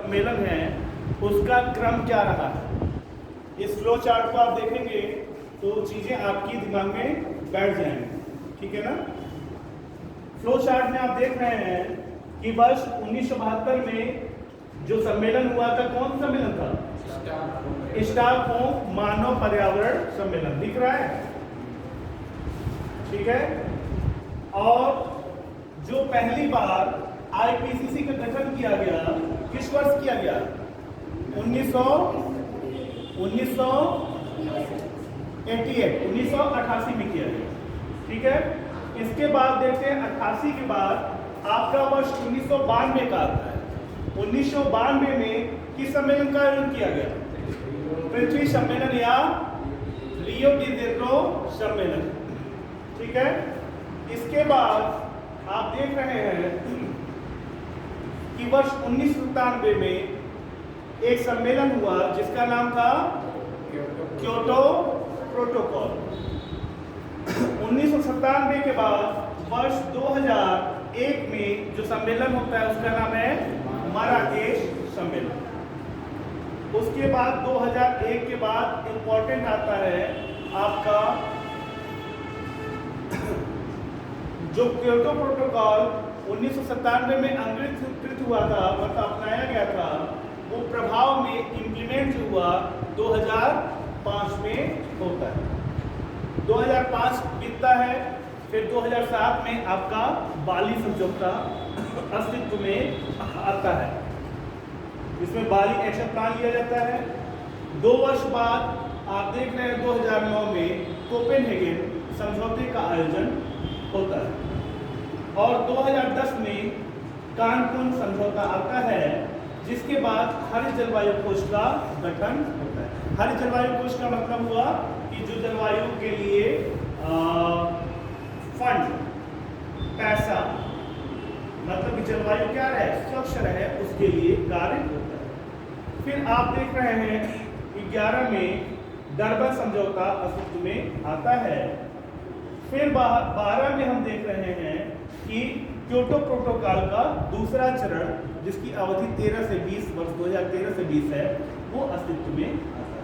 सम्मेलन है उसका क्रम क्या रहा है। इस फ्लो चार्ट को आप देखेंगे तो चीज़ें आपकी दिमाग में बैठ जाएंगी, ठीक है ना। फ्लो चार्ट में आप देख रहे हैं कि वर्ष 1972 में जो सम्मेलन हुआ था, कौन सा सम्मेलन था? स्टॉकहोम मानव पर्यावरण सम्मेलन, दिख रहा है, ठीक है। और जो पहली बार आईपीसीसी का गठन किया गया किस वर्ष किया गया? 1988 में किया गया, ठीक है। इसके बाद देखते हैं 88 के बाद आपका वर्ष 1992 का आता है। 1992 में किस सम्मेलन का आयोजन किया गया? पृथ्वी सम्मेलन या रियो डी जेनेरो सम्मेलन, ठीक है। इसके बाद आप देख रहे हैं कि वर्ष 1997 में एक सम्मेलन हुआ जिसका नाम था क्योटो प्रोटोकॉल। 1997 के बाद वर्ष 2001 में जो सम्मेलन होता है उसका नाम है मराकेश सम्मेलन। उसके बाद 2001 के बाद इंपॉर्टेंट आता है आपका जो क्योटो प्रोटोकॉल 1997 में अंगीकृत हुआ था, मतलब अपनाया गया था, वो प्रभाव में इंप्लीमेंट जो हुआ 2005 में होता है। 2005 बीतता है, फिर 2007 में आपका बाली समझौता अस्तित्व में आता है, जिसमें बाली एक्शन प्लान लिया जाता है। 2 वर्ष बाद आप देख रहे हैं 2009 में कोपेनहेगन समझौते का आयोजन होता है और 2010 में कानकुन समझौता आता है, जिसके बाद हरित जलवायु कोष का गठन होता है। हरित जलवायु कोष का मतलब हुआ कि जो जलवायु के लिए फंड, पैसा, मतलब कि जलवायु क्या रहे, स्वच्छ रहे, उसके लिए कार्य होता है। फिर आप देख रहे हैं 11 में डरबन समझौता अस्तित्व में आता है। फिर 12 में हम देख रहे हैं कि क्योटो प्रोटोकॉल का दूसरा चरण, जिसकी अवधि 13 से 20 वर्ष 2013 से 20 है, वो अस्तित्व में आता है।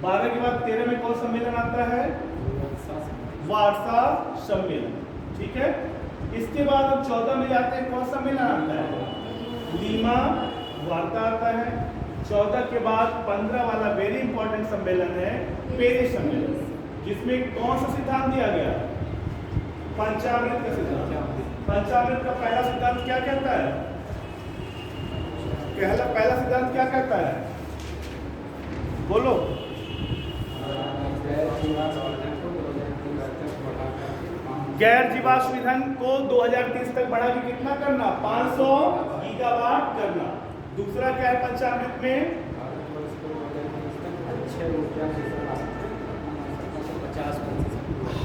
12 के बाद 13 में कौन सम्मेलन आता है? वार्सा सम्मेलन, ठीक है। इसके बाद हम 14 में जाते हैं, कौन सम्मेलन आता है? लीमा वार्ता आता है। 14 के बाद 15 वाला वेरी इंपॉर्टेंट सम्मेलन है पेरिस सम्मेलन, जिसमें कौन सा सिद्धांत दिया गया? पंचामृत का सिद्धांत। पंचामृत का पहला सिद्धांत क्या कहता है? पहला सिद्धांत क्या कहता है? बोलो। गैर जीवाश्म ईंधन को 2030 तक बढ़ा के कितना करना? 500 गीगावाट करना। दूसरा क्या है पंचामृत में?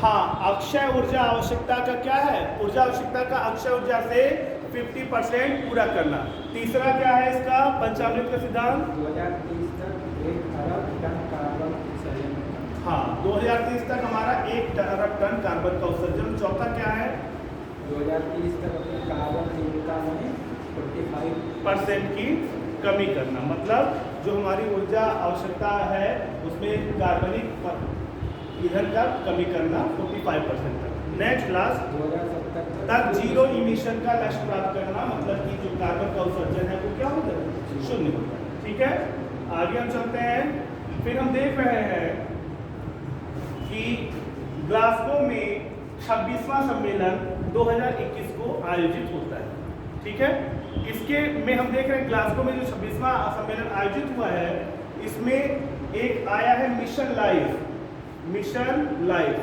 हाँ, अक्षय ऊर्जा आवश्यकता का क्या है? ऊर्जा आवश्यकता का अक्षय ऊर्जा से 50% पूरा करना। तीसरा क्या है इसका पंचामृत का सिद्धांत? 2030 तक 1 अरब टन कार्बन उत्सर्जन। हाँ, 2030 तक हमारा 1 अरब टन कार्बन का उत्सर्जन। चौथा क्या है? 2030 तक अपनी कार्बन तीव्रता में 45% की कमी करना, मतलब जो हमारी ऊर्जा आवश्यकता है उसमें कार्बनिक ईंधन का कमी करना 45% तक। नेक्स्ट लास्ट 2070 तक जीरो इमिशन का लक्ष्य प्राप्त करना, मतलब कि जो कार्बन का उत्सर्जन है वो क्या हो जाए? शून्य हो जाए, ठीक है। आगे हम चलते हैं। फिर हम देख रहे हैं कि ग्लासगो में 26वां सम्मेलन 2021 को आयोजित होता है, ठीक है। इसके में हम देख रहे हैं ग्लासगो में जो 26वां सम्मेलन आयोजित हुआ है, इसमें एक आया है mission life. Mission life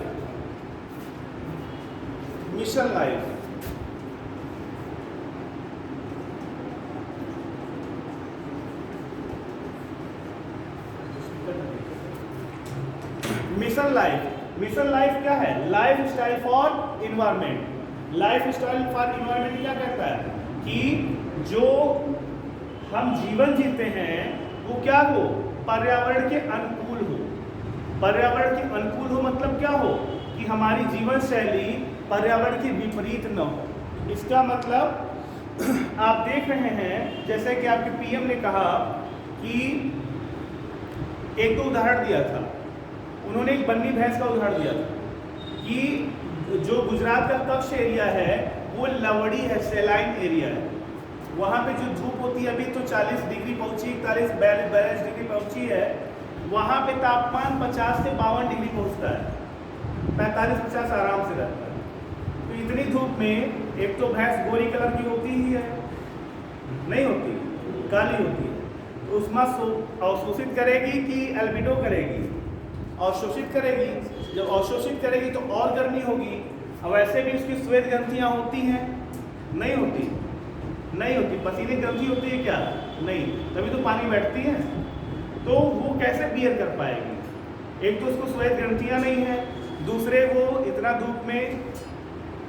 mission life क्या है? Life style for environment. Life style for environment क्या कहता है कि जो हम जीवन जीते हैं वो क्या हो? पर्यावरण के अनुकूल हो। पर्यावरण के अनुकूल हो मतलब क्या हो? कि हमारी जीवन शैली पर्यावरण के विपरीत न हो। इसका मतलब आप देख रहे हैं जैसे कि आपके पीएम ने कहा कि एक दो उदाहरण दिया था, उन्होंने एक बन्नी भैंस का उदाहरण दिया था कि जो गुजरात का कच्छ एरिया है वो लवड़ी है, सेलाइन एरिया है, वहाँ पे जो धूप होती है अभी तो 40 डिग्री पहुँची, 42 डिग्री पहुँची है, वहाँ पे तापमान 50 से 52 डिग्री पहुँचता है, 45-50 आराम से रहता है। तो इतनी धूप में एक तो भैंस गोरी कलर की होती ही है, नहीं होती, काली होती है, तो उसमें अवशोषित करेगी कि एल्बिडो करेगी? अवशोषित करेगी। जब अवशोषित करेगी तो और गर्मी होगी। अब वैसे भी उसकी श्वेत ग्रंथियाँ होती हैं, नहीं होती, नहीं होती, पसीने ग्रंथि होती है क्या? नहीं, तभी तो पानी बैठती है। तो वो कैसे बियर कर पाएगी? एक तो उसको श्वेत ग्रंथियाँ नहीं है, दूसरे वो इतना धूप में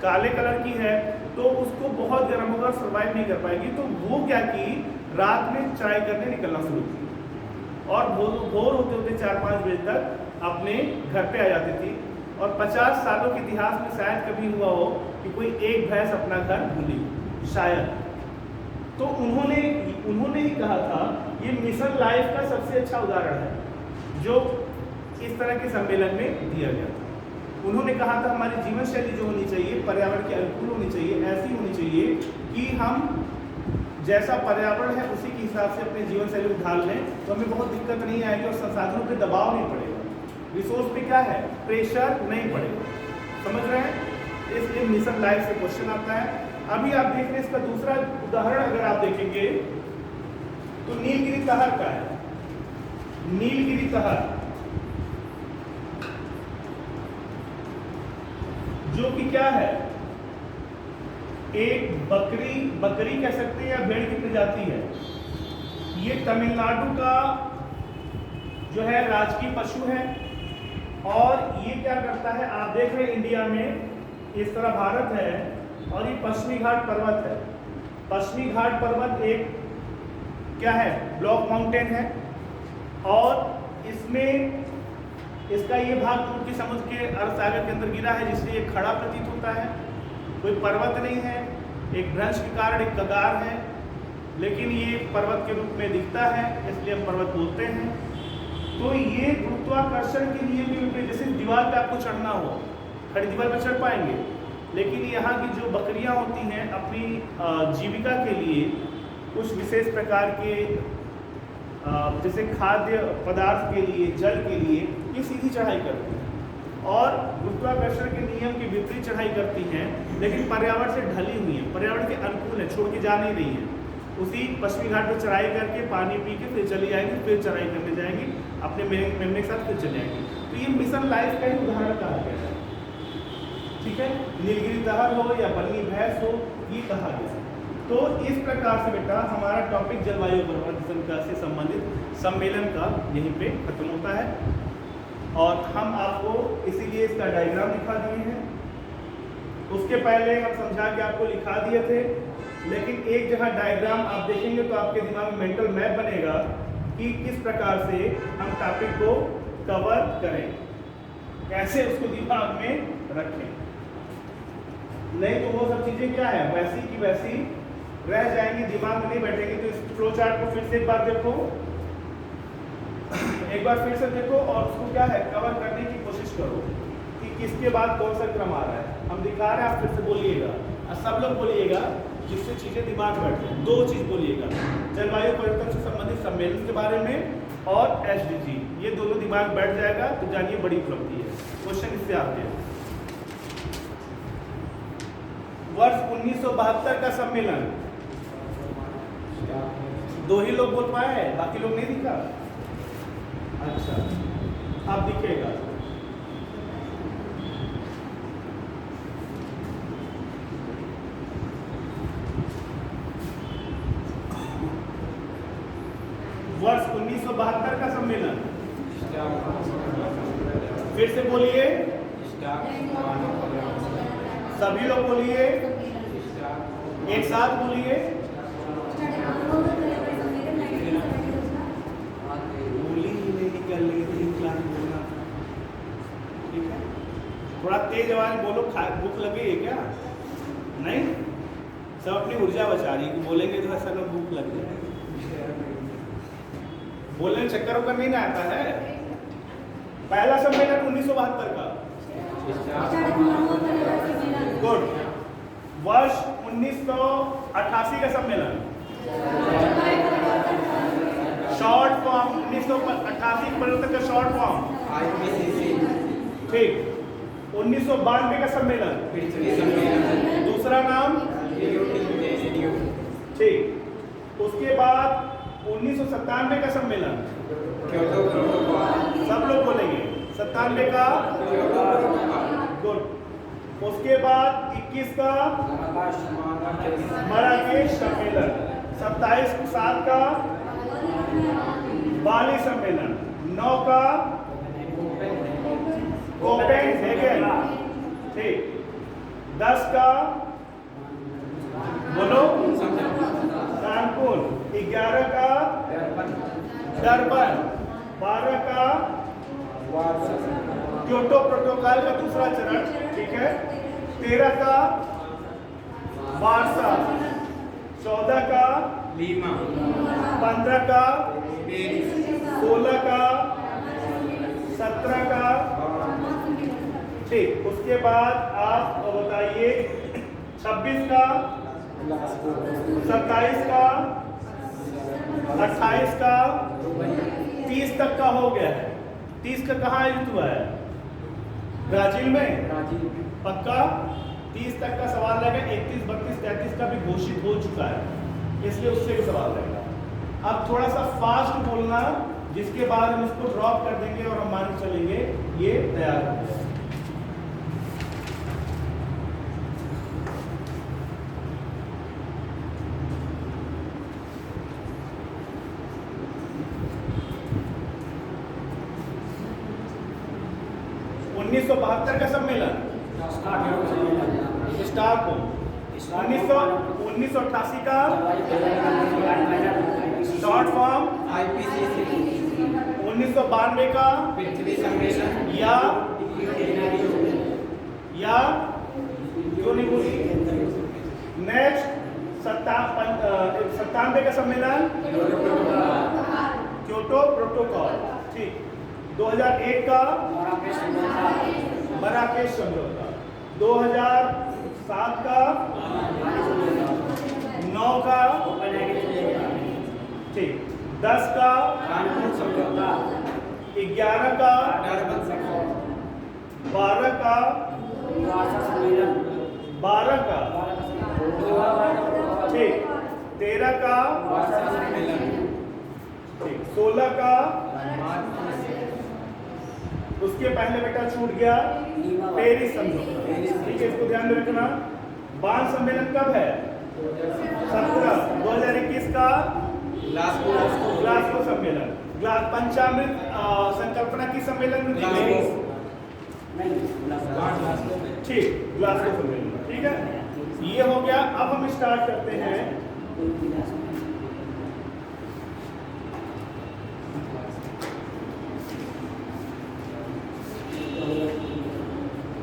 काले कलर की है, तो उसको बहुत गर्म होगा, सर्वाइव नहीं कर पाएगी। तो वो क्या की, रात में चढ़ाई करने निकलना शुरू की और भोर होते होते 4-5 बजे तक अपने घर पे आ जाती थी। और 50 सालों के इतिहास में शायद कभी हुआ हो कि कोई एक भैंस अपना घर भूली, शायद। तो उन्होंने ही कहा था, ये मिशन लाइफ का सबसे अच्छा उदाहरण है जो इस तरह के सम्मेलन में दिया गया था। उन्होंने कहा था हमारी जीवन शैली जो होनी चाहिए पर्यावरण के अनुकूल होनी चाहिए, ऐसी होनी चाहिए कि हम जैसा पर्यावरण है उसी के हिसाब से अपने जीवन शैली को ढाल लें, तो हमें बहुत दिक्कत नहीं आएगी और संसाधनों पे दबाव नहीं पड़ेगा, रिसोर्स पे क्या है, प्रेशर नहीं पड़ेगा। समझ रहे हैं? इसलिए मिशन लाइफ से क्वेश्चन आता है। अभी आप देख रहे हैं इसका दूसरा उदाहरण अगर आप देखेंगे तो नीलगिरी तहर का है। नीलगिरी तहर जो कि क्या है, एक बकरी कह सकते हैं या भेड़ की प्रजाति है। ये तमिलनाडु का जो है राजकीय पशु है। और ये क्या करता है, आप देख रहे हैं इंडिया में इस तरह भारत है और ये पश्चिमी घाट पर्वत है। पश्चिमी घाट पर्वत एक क्या है, ब्लॉक माउंटेन है और इसमें इसका ये भाग तुर्की समुद्र के अरब सागर के अंदर गिरा है, जिससे ये खड़ा प्रतीत होता है। कोई पर्वत नहीं है, एक भ्रंश के कारण एक कगार है, लेकिन ये पर्वत के रूप में दिखता है, इसलिए हम पर्वत बोलते हैं। तो ये गुरुत्वाकर्षण के नियम के विपरीत, जैसे दीवार पे आपको चढ़ना हो, खड़ी दीवार पर चढ़ पाएंगे, लेकिन यहाँ की जो बकरियाँ होती हैं अपनी जीविका के लिए कुछ विशेष प्रकार के जैसे खाद्य पदार्थ के लिए, जल के लिए ये सीधी चढ़ाई करती हैं और गुरुत्वाकर्षण के नियम के विपरीत चढ़ाई करती हैं, लेकिन पर्यावरण से ढली हुई हैं, पर्यावरण के अनुकूल है, छोड़ के जा नहीं रही हैं। उसी पश्चिमी घाट पर चढ़ाई करके पानी पी के फिर चली जाएंगी, फिर चढ़ाई करने जाएंगी, अपने मेमने के साथ फिर चले जाएंगी। तो ये मिशन लाइफ का ही उदाहरण कहा गया है। ठीक है, नीलगिरी तहर हो या बन्नी भैंस हो, ये कहा गया है। तो इस प्रकार से बेटा हमारा टॉपिक जलवायु परिवर्तन का से संबंधित सम्मेलन का यहीं पे खत्म होता है और हम आपको इसीलिए इसका डायग्राम दिखा दिए हैं। उसके पहले हम समझा के आपको लिखा दिए थे, लेकिन एक जगह डायग्राम आप देखेंगे तो आपके दिमाग में मेंटल मैप बनेगा कि किस प्रकार से हम टॉपिक को कवर करें, कैसे उसको दिमाग में रखें। नहीं तो वो सब चीज़ें क्या है, वैसी की वैसी रह जाएंगी, दिमाग में नहीं बैठेंगी। तो इस फ्लो चार्ट को फिर से एक बार देखो, एक बार फिर से देखो और उसको क्या है कवर करने की कोशिश करो कि किसके बाद कौन सा क्रम आ रहा है। हम दिखा रहे हैं, आप फिर से बोलिएगा और सब लोग बोलिएगा, जिससे चीज़ें दिमाग में बैठ जाए। दो चीज़ बोलिएगा, जलवायु परिवर्तन से संबंधित सम्मेलन के बारे में और SDG, ये दोनों दिमाग बैठ जाएगा तो जानिए बड़ी उपलब्धि है। क्वेश्चन इससे आते हैं। वर्ष 1972 का सम्मेलन, दो ही लोग बोल पाए, बाकी लोग नहीं दिखा। अच्छा, अब दिखेगा। वर्ष 1972 का सम्मेलन, फिर से बोलिए, सभी लोग बोलिए, एक साथ बोलिए। बोली ही नहीं निकल रही थी, क्लास बोलना। ठीक है, थोड़ा तेज आवाज बोलो, भूख लगी है क्या? नहीं, सब अपनी ऊर्जा बचा रही है, बोलेंगे तो ऐसा लोग भूख लग जाएगी। बोलने में चक्कर वक्कर नहीं ना आता है। पहला सम्मेलन 1972 का। गुड। वर्ष 1988 का सम्मेलन। शॉर्ट फॉर्म 1988 परिवर्तन का शॉर्ट फॉर्म। ठीक। 1992 का सम्मेलन। दूसरा नाम। ठीक। उसके बाद 1997 का सम्मेलन। सब लोग बोलेंगे 97 का। गुड। उसके बाद 21 का मराकेश सम्मेलन। 27/7 का बाली सम्मेलन। 9 का कोपेनहेगन। ठीक। 10 का बोलो कानपुर। 11 का डरबन। 12 का क्योटो प्रोटोकॉल का दूसरा चरण। ठीक है। 13 का वार्सा। 14 का लीमा। 15 का 16 का 17 का। ठीक। उसके बाद आप बताइए 26 का 27 का 28 का 30 तक का हो गया है। 30 का कहाँ आयोजित हुआ है? ब्राजील में। पक्का 30 तक का सवाल रहेगा। 31, 32, 33 का भी घोषित हो चुका है, इसलिए उससे भी सवाल रहेगा। अब थोड़ा सा फास्ट बोलना, जिसके बाद हम इसको ड्रॉप कर देंगे और हम मान चलेंगे ये तैयार हो गया। उन्नीस 1972 का सम्मेलन स्टॉकहोम। 1988 का शॉर्ट फॉर्म। 1992 का या क्यों नहीं बोली? नेक्स्ट 97 का सम्मेलन क्योटो प्रोटोकॉल। ठीक। 2001 का मराकेश समझौता। 2007 का 9 का। ठीक। 10 का 11 का 12 का 12 का। ठीक। 13 का। ठीक। 16 का। उसके पहले बेटा छूट गया पेरिस समझौता। ठीक है, इसको ध्यान में रखना। बान सम्मेलन कब है? 17 2021 का ग्लासगो सम्मेलन। पंचामृत संकल्पना की सम्मेलन में ठीक ग्लासगो सम्मेलन। ठीक है, ये हो गया। अब हम स्टार्ट करते हैं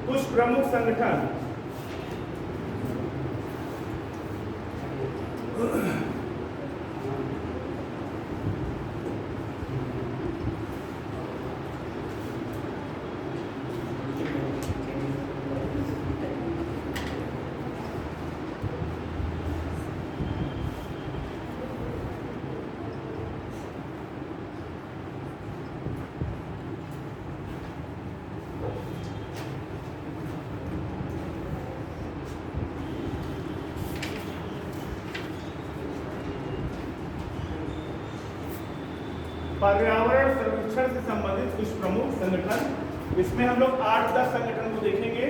कुछ प्रमुख संगठन। पर्यावरण संरक्षण से संबंधित कुछ प्रमुख संगठन। इसमें हम लोग 8-10 संगठन को देखेंगे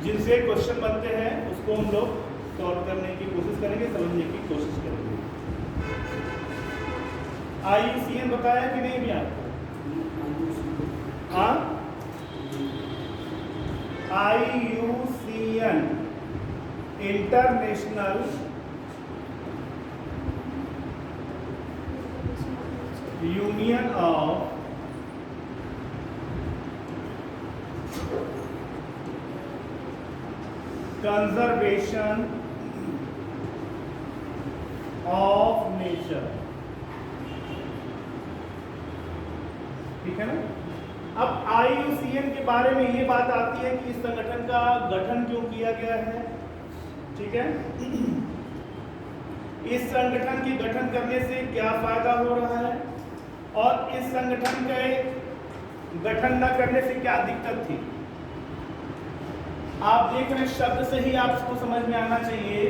जिनसे क्वेश्चन बनते हैं, उसको हम लोग सॉल्व करने की कोशिश करेंगे, समझने की कोशिश करेंगे। IUCN बताया कि नहीं भी आपको? हाँ, IUCN international union of conservation of nature. ठीक है ना। अब IUCN के बारे में ये बात आती है कि इस संगठन का गठन क्यों किया गया है। ठीक है, इस संगठन के गठन करने से क्या फायदा हो रहा है और इस संगठन के गठन न करने से क्या दिक्कत थी। आप देख रहे हैं, शब्द से ही आपको समझ में आना चाहिए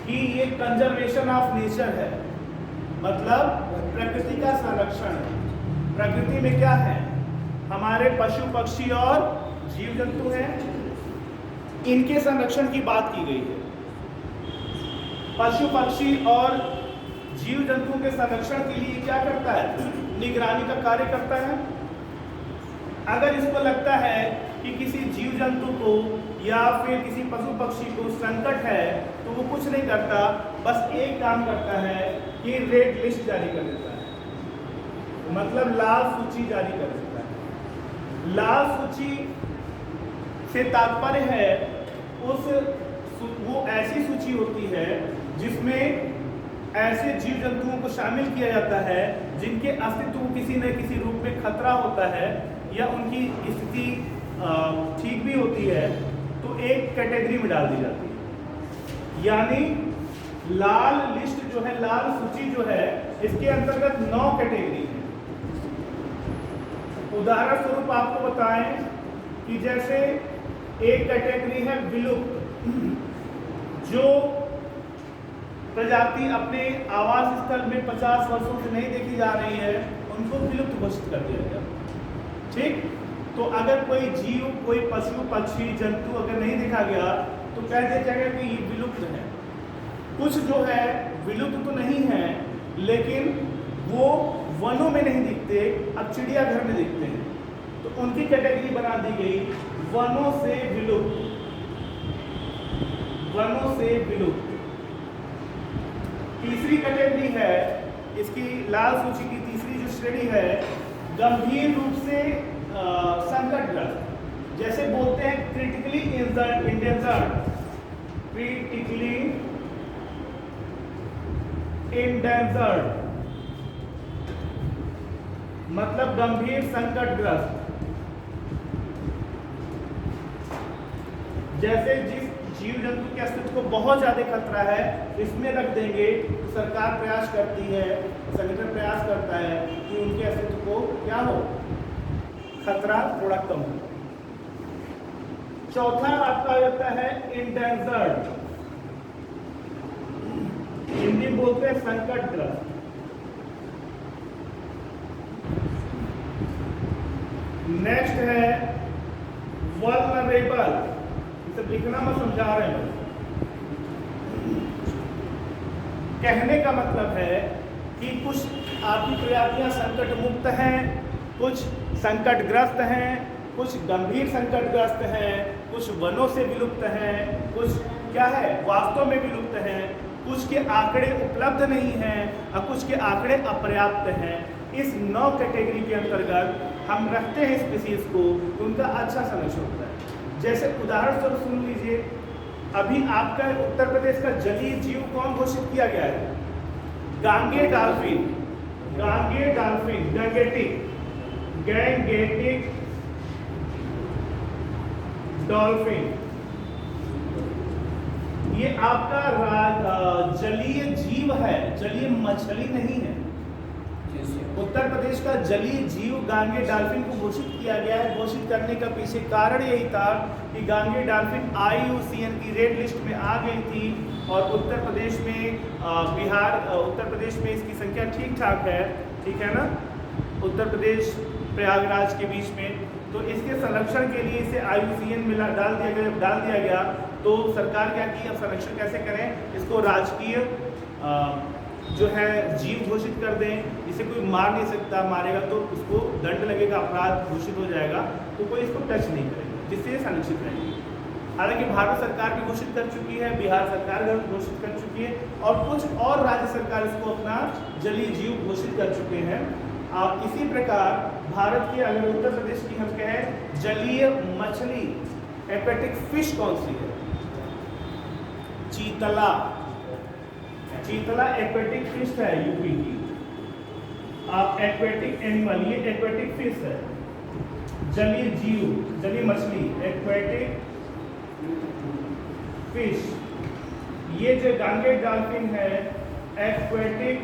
कि ये कंजर्वेशन ऑफ नेचर है, मतलब प्रकृति का संरक्षण है। प्रकृति में क्या है, हमारे पशु पक्षी और जीव जंतु हैं, इनके संरक्षण की बात की गई है। पशु पक्षी और जीव जंतुओं के संरक्षण के लिए क्या करता है, निगरानी का कार्य करता है। अगर इसको लगता है कि किसी जीव जंतु को या फिर किसी पशु पक्षी को संकट है तो वो कुछ नहीं करता, बस एक काम करता है कि रेड लिस्ट जारी कर देता है, मतलब लाल सूची जारी कर देता है। लाल सूची से तात्पर्य है वो ऐसी सूची होती है जिसमें ऐसे जीव जंतुओं को शामिल किया जाता है जिनके अस्तित्व को किसी न किसी रूप में खतरा होता है या उनकी स्थिति ठीक भी होती है तो एक कैटेगरी में डाल दी जाती है। यानी लाल लिस्ट जो है, लाल सूची जो है, इसके अंतर्गत 9 कैटेगरी है। उदाहरण स्वरूप आपको बताएं कि जैसे एक कैटेगरी है विलुप्त, जो प्रजाति अपने आवास स्थल में 50 वर्षों से नहीं देखी जा रही है, उनको विलुप्त घोषित कर दिया गया। ठीक, तो अगर कोई जीव, कोई पशु पक्षी जंतु अगर नहीं देखा गया तो कह दिया जाएगा कि ये विलुप्त है। कुछ जो है विलुप्त तो नहीं है लेकिन वो वनों में नहीं दिखते, अब चिड़ियाघर में दिखते हैं, तो उनकी कैटेगरी बना दी गई वनों से विलुप्त। वनों से विलुप्त। तीसरी कैटेगरी है, इसकी लाल सूची की तीसरी जो श्रेणी है, गंभीर रूप से संकटग्रस्त, जैसे बोलते हैं क्रिटिकली इंडेंजर्ड, क्रिटिकली इंडेंजर्ड मतलब गंभीर संकटग्रस्त। जैसे जिस जीव जंतु के अस्तित्व को बहुत ज्यादा खतरा है, इसमें रख देंगे तो सरकार प्रयास करती है, संगठन प्रयास करता है कि उनके अस्तित्व को क्या हो, खतरा थोड़ा कम हो। चौथा आपका आ जाता है इंडेंजर्ड, हिंदी में बोलते हैं संकटग्रस्त। नेक्स्ट है वल्नरेबल, इसे लिखना मैं समझा रहे हैं। कहने का मतलब है कि कुछ आपकी प्रजातियां संकट मुक्त हैं, कुछ संकटग्रस्त हैं, कुछ गंभीर संकटग्रस्त हैं, कुछ वनों से विलुप्त हैं, कुछ क्या है वास्तव में विलुप्त हैं, कुछ के आंकड़े उपलब्ध नहीं हैं और कुछ के आंकड़े अपर्याप्त हैं। इस 9 कैटेगरी के अंतर्गत हम रखते हैं स्पीसीज को, उनका अच्छा संरक्षण होता है। जैसे उदाहरण स्वरूप सुन लीजिए, अभी आपका उत्तर प्रदेश का जलीय जीव कौन घोषित किया गया है, गांगे डॉल्फिन, गांगे डॉल्फिन, गैंगेटिक डॉल्फिन, ये आपका जलीय जीव है, जलीय मछली नहीं है। उत्तर प्रदेश का जलीय जीव गांगे डॉल्फिन को घोषित किया गया है। घोषित करने का पीछे कारण यही था कि गांगे डॉल्फिन IUCN की रेड लिस्ट में आ गई थी और उत्तर प्रदेश में उत्तर प्रदेश में इसकी संख्या ठीक ठाक है, ठीक है ना, उत्तर प्रदेश प्रयागराज के बीच में। तो इसके संरक्षण के लिए इसे IUCN में डाल दिया गया। तो सरकार क्या की, अब संरक्षण कैसे करें, इसको राजकीय जो है जीव घोषित कर दें, इसे कोई मार नहीं सकता, मारेगा तो उसको दंड लगेगा, अपराध घोषित हो जाएगा, तो कोई इसको टच नहीं करेगा, जिससे ये संरक्षित रहेंगे। हालांकि भारत सरकार भी घोषित कर चुकी है, बिहार सरकार भी घोषित कर चुकी है और कुछ और राज्य सरकार इसको अपना जलीय जीव घोषित कर चुके हैं। इसी प्रकार भारत के अगर उत्तर प्रदेश की हम कहें जलीय मछली, एक्वेटिक फिश कौन सी है, चीतला, चीतला एक्वेटिक फिश है यूपी की। आप एक्वेटिक एनिमल, ये एक्वेटिक फिश है, जलीय जीव, जलीय मछली, एक्वेटिक फिश। ये जो गांगेट डॉल्फिन है एक्वेटिक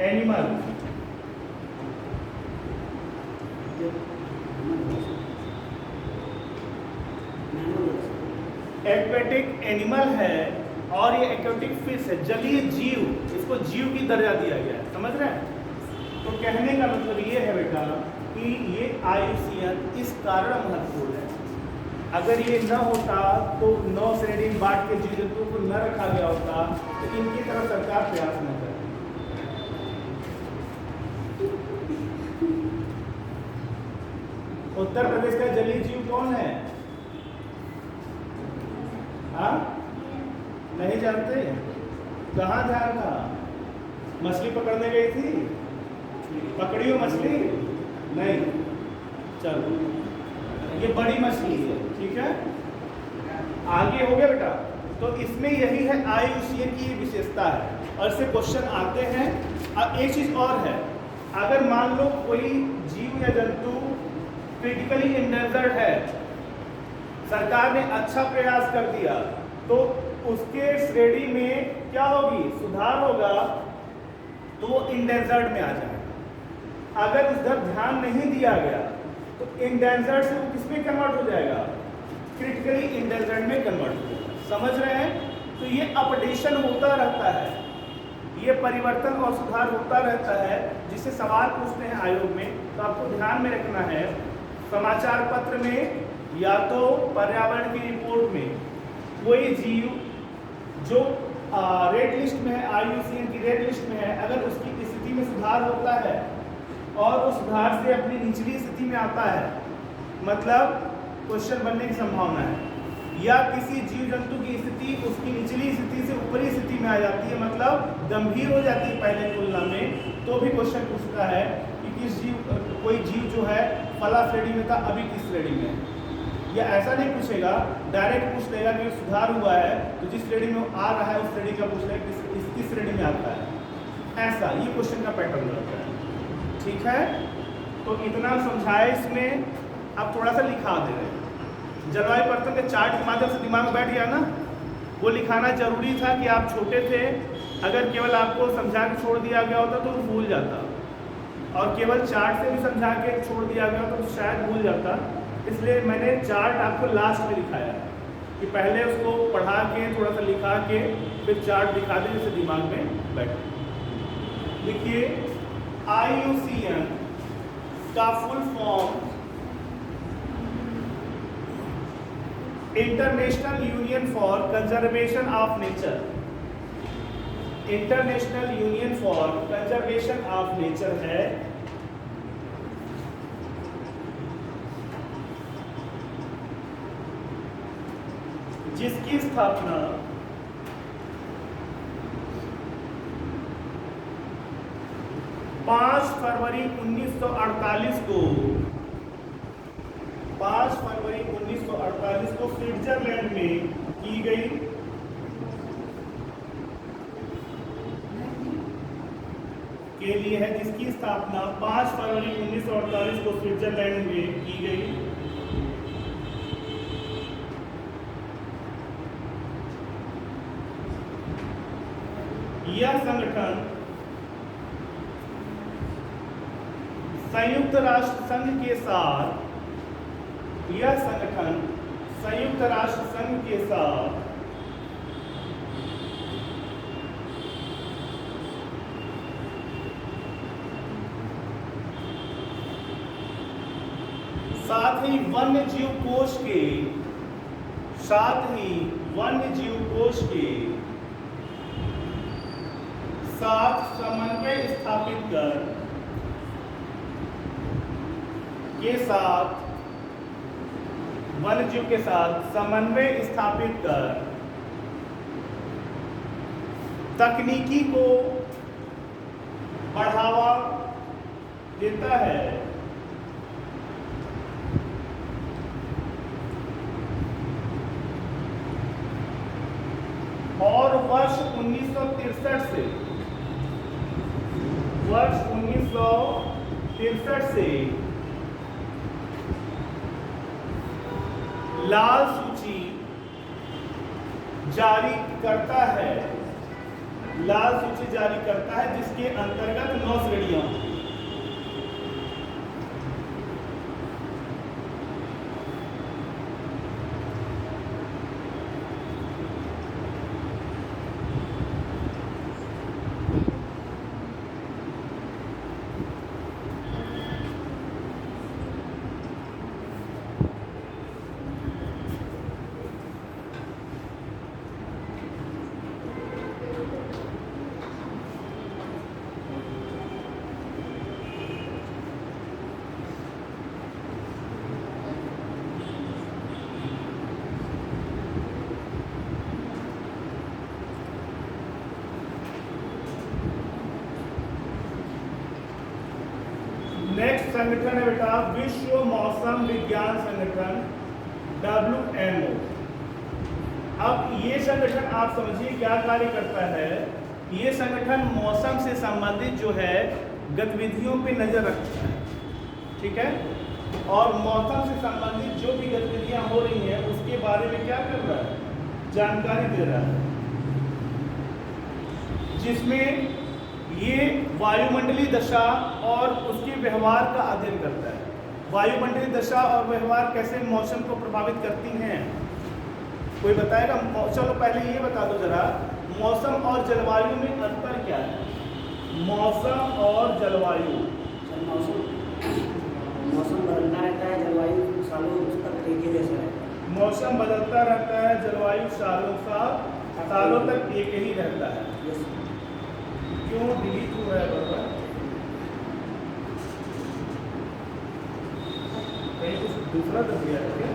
एनिमल। एक्वेटिक एनिमल है और ये एक्वेटिक फिश है, जलीय जीव, इसको जीव की दर्जा दिया गया है, समझ रहे हैं। तो कहने का मतलब ये है बेटा कि ये IUCN इस कारण महत्वपूर्ण है। अगर ये न होता तो 9 श्रेणी में बांट के जीव जंतुओं को न रखा गया होता तो इनकी तरफ सरकार प्रयास न करे। उत्तर प्रदेश का जलीय जीव कौन है? हाँ, नहीं जानते? कहाँ ध्यान था? मछली पकड़ने गई थी, पकड़ी हो मछली? नहीं, चलो ये बड़ी मछली है, ठीक है। आगे हो गया बेटा। तो इसमें यही है IUCN की विशेषता है और इससे क्वेश्चन आते हैं। अब एक चीज और है, अगर मान लो कोई जीव या जंतु क्रिटिकली इंडेंजर्ड है, सरकार ने अच्छा प्रयास कर दिया तो उसके श्रेणी में क्या होगी? सुधार होगा, तो वो इंडेंजर्ड में आ जाएगा। अगर उधर ध्यान नहीं दिया गया तो इंडेंजर्ड से वो किसमें कन्वर्ट हो जाएगा? क्रिटिकली इंडेंजर्ड में कन्वर्ट हो जाएगा। समझ रहे हैं? तो ये अपडेशन होता रहता है, ये परिवर्तन और सुधार होता रहता है, जिससे सवाल पूछते हैं आयोग में। तो आपको ध्यान में रखना है, समाचार पत्र में या तो पर्यावरण की रिपोर्ट में कोई जीव जो रेड लिस्ट में है, IUCN की रेड लिस्ट में है, अगर उसकी स्थिति में सुधार होता है और उस सुधार से अपनी निचली स्थिति में आता है, मतलब क्वेश्चन बनने की संभावना है, या किसी जीव जंतु की स्थिति उसकी निचली स्थिति से ऊपरी स्थिति में आ जाती है, मतलब गंभीर हो जाती है पहले तुलना में, तो भी क्वेश्चन पूछता है कि किस जीव, कोई जीव जो है फला श्रेणी में था अभी किस श्रेणी में है। या ऐसा नहीं पूछेगा, डायरेक्ट पूछ लेगा कि सुधार हुआ है तो जिस श्रेणी में आ रहा है उस श्रेणी का पूछ लेगा किस श्रेणी में आता है। ऐसा ये क्वेश्चन का पैटर्न रहता है, ठीक है। तो इतना समझाए इसमें, अब थोड़ा सा लिखा दे रहे हैं। जलवायु परिवर्तन के चार्ट के माध्यम से दिमाग में बैठ गया ना, वो लिखाना जरूरी था कि आप छोटे थे, अगर केवल आपको समझा के छोड़ दिया गया होता तो भूल जाता, और केवल चार्ट से भी समझा के छोड़ दिया गया तो शायद भूल जाता। इसलिए मैंने चार्ट आपको लास्ट में दिखाया कि पहले उसको पढ़ा के थोड़ा सा लिखा के फिर चार्ट दिखा दें जिससे दिमाग में बैठे। देखिए IUCN का full form international union for conservation of nature, international union for conservation of nature है। जिसकी स्थापना 5 फरवरी 1948 को 5 फरवरी 1948 को स्विट्जरलैंड में की गई। के लिए है, जिसकी स्थापना 5 फरवरी 1948 को स्विट्जरलैंड में की गई। यह संगठन संयुक्त राष्ट्र संघ के साथ, यह संगठन संयुक्त राष्ट्र संघ के साथ साथ ही वन्य जीव कोष के, साथ ही वन्य जीव कोष के साथ समन्वय स्थापित कर के साथ वन्य जीव के साथ समन्वय स्थापित कर तकनीकी को बढ़ावा देता है। और वर्ष 1963 से लाल सूची जारी करता है, जिसके अंतर्गत 9 श्रेणियां। नेक्स्ट संगठन है बेटा विश्व मौसम विज्ञान संगठन WMO। अब ये संगठन आप समझिए क्या कार्य करता है। ये संगठन मौसम से संबंधित जो है गतिविधियों पे नजर रखता है, ठीक है, और मौसम से संबंधित जो भी गतिविधियां हो रही हैं उसके बारे में क्या कर रहा है, जानकारी दे रहा है, जिसमें ये वायुमंडलीय दशा और उसके व्यवहार का अध्ययन करता है। वायुमंडलीय दशा और व्यवहार कैसे मौसम को प्रभावित करती हैं, कोई बताएगा? चलो पहले ये बता दो जरा, मौसम और जलवायु में अंतर क्या है? मौसम और जलवायु। मौसम बदलता रहता है, जलवायु सालों तक एक ही जैसा रहता है। मौसम बदलता रहता है, जलवायु सालों तक एक ही रहता है। क्यों डिलीट हो रहा है बाबा? कहीं कुछ दूसरा कर दिया है क्या?